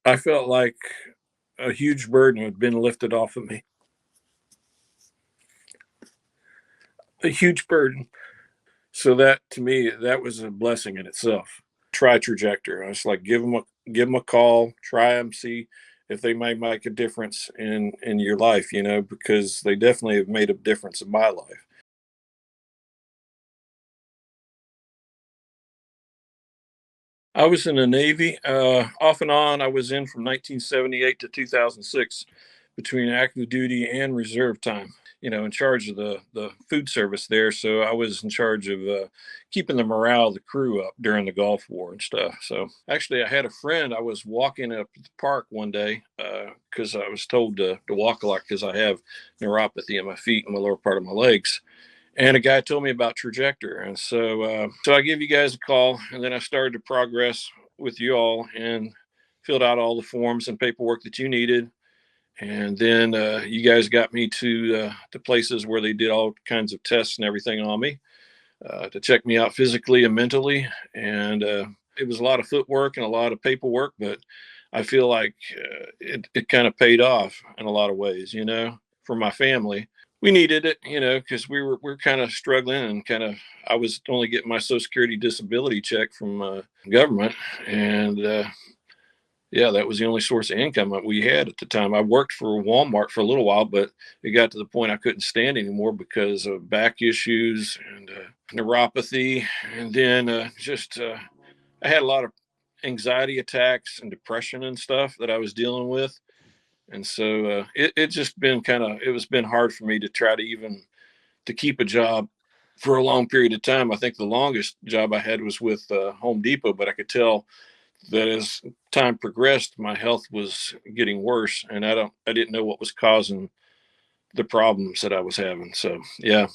I felt like a huge burden had been lifted off of me. A huge burden. So that to me, that was a blessing in itself. Try Trajector. I was like, give them a call, try them, see if they might make a difference in your life. Because they definitely have made a difference in my life. I was in the Navy, off and on. I was in from 1978 to 2006, between active duty and reserve time. In charge of the food service there. So I was in charge of keeping the morale of the crew up during the Gulf War and stuff. So actually, I had a friend. I was walking up the park one day because I was told to walk a lot because I have neuropathy in my feet and the lower part of my legs. And a guy told me about Trajector, and so I gave you guys a call, and then I started to progress with you all and filled out all the forms and paperwork that you needed. And then you guys got me to places where they did all kinds of tests and everything on me to check me out physically and mentally. And it was a lot of footwork and a lot of paperwork, but I feel like it kind of paid off in a lot of ways, for my family. We needed it, because we're kind of struggling and I was only getting my Social Security disability check from government, and yeah, that was the only source of income that we had at the time. I worked for Walmart for a little while, but it got to the point I couldn't stand anymore because of back issues and neuropathy. And then I had a lot of anxiety attacks and depression and stuff that I was dealing with. And so it just been it was been hard for me to try to even to keep a job for a long period of time. I think the longest job I had was with Home Depot, but I could tell that as time progressed, my health was getting worse, and I didn't know what was causing the problems that I was having. So yeah,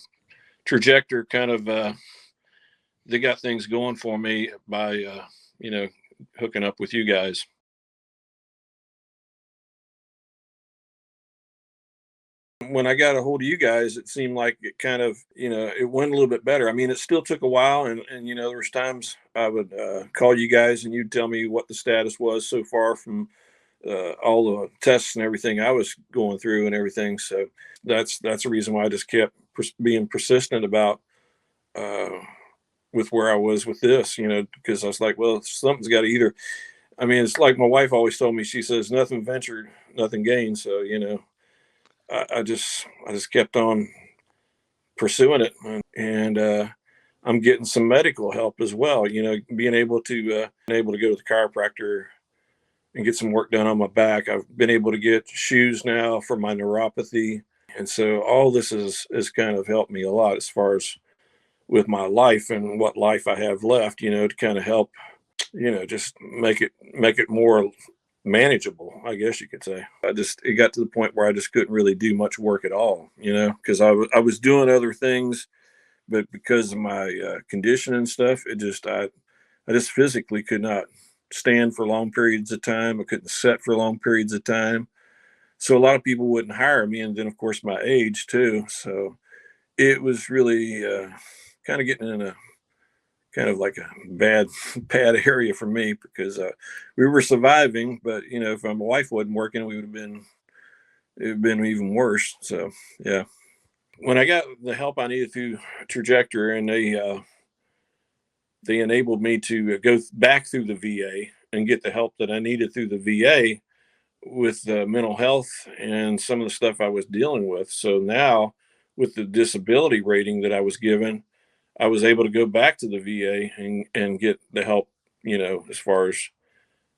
Trajector they got things going for me by you know hooking up with you guys. When I got a hold of you guys, it seemed like it it went a little bit better. I mean, it still took a while, and there was times I would call you guys and you'd tell me what the status was so far from all the tests and everything I was going through and everything. So that's the reason why I just kept being persistent about uh, with where I was with this, because I was like, well, something's got to either. I mean, it's like my wife always told me. She says, "Nothing ventured, nothing gained." So I just kept on pursuing it, and I'm getting some medical help as well. Being able to go to the chiropractor and get some work done on my back. I've been able to get shoes now for my neuropathy, and so all this is kind of helped me a lot as far as with my life and what life I have left. To kind of help, just make it more manageable, I guess you could say. It got to the point where I just couldn't really do much work at all, because I was doing other things, but because of my condition and stuff, I just physically could not stand for long periods of time. I couldn't sit for long periods of time. So a lot of people wouldn't hire me. And then, of course, my age too. So it was really kind of getting in a kind of like a bad, bad area for me because we were surviving. But, if my wife wasn't working, it would have been even worse. So, yeah. When I got the help I needed through Trajector, and they enabled me to go back through the VA and get the help that I needed through the VA with mental health and some of the stuff I was dealing with. So now, with the disability rating that I was given, I was able to go back to the VA and get the help, as far as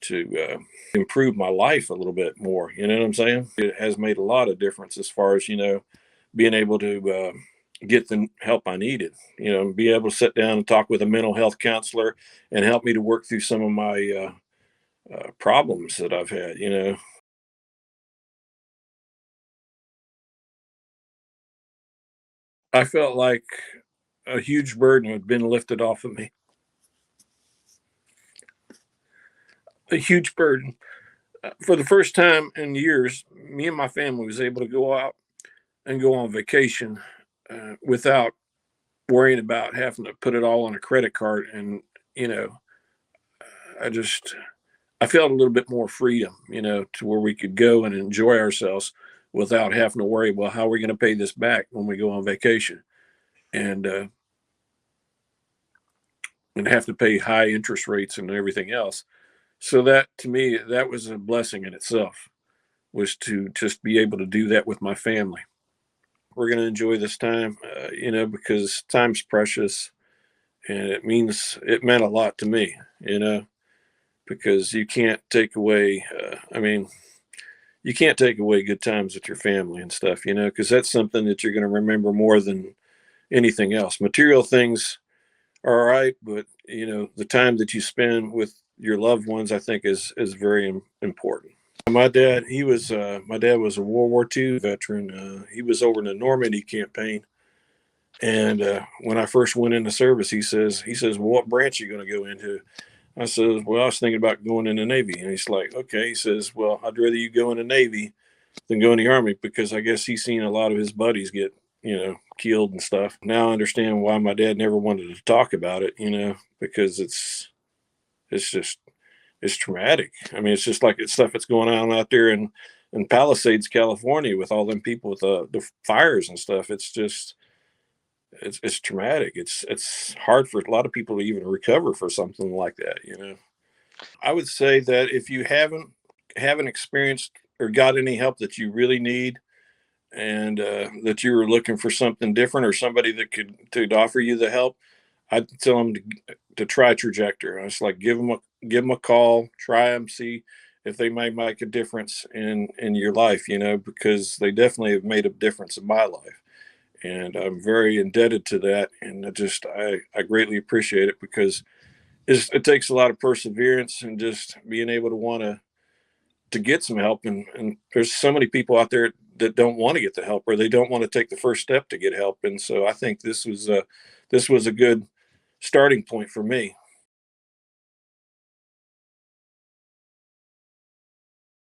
to improve my life a little bit more. You know what I'm saying? It has made a lot of difference as far as, being able to get the help I needed, be able to sit down and talk with a mental health counselor and help me to work through some of my problems that I've had. I felt like a huge burden had been lifted off of me, a huge burden. For the first time in years, me and my family was able to go out and go on vacation without worrying about having to put it all on a credit card. And, you know, I just, I felt a little bit more freedom, to where we could go and enjoy ourselves without having to worry, well, how are we going to pay this back when we go on vacation, and have to pay high interest rates and everything else. So that, to me, that was a blessing in itself, was to just be able to do that with my family. We're going to enjoy this time, because time's precious, and it meant a lot to me, because you can't take away. You can't take away good times with your family and stuff, because that's something that you're going to remember more than anything else. Material things are all right, but the time that you spend with your loved ones, I think, is very important. My dad was a World War II veteran. He was over in the Normandy campaign, and when I first went into service, he says, well, what branch are you going to go into? I says, well, I was thinking about going in the Navy, and he's like, okay. He says, well, I'd rather you go in the Navy than go in the Army, because I guess he's seen a lot of his buddies get killed and stuff. Now I understand why my dad never wanted to talk about it, because it's just it's traumatic. I mean, it's just like it's stuff that's going on out there in Palisades, California, with all them people with the fires and stuff. It's just it's traumatic. It's hard for a lot of people to even recover for something like that. I would say that if you haven't experienced or got any help that you really need, and that you were looking for something different or somebody that could offer you the help, I'd tell them to try Trajector. I was like, give them a call, try them, see if they might make a difference in your life, because they definitely have made a difference in my life, and I'm very indebted to that. And I greatly appreciate it, because it takes a lot of perseverance and just being able to want to get some help. And there's so many people out there that don't want to get the help, or they don't want to take the first step to get help. And so I think this was a good starting point for me.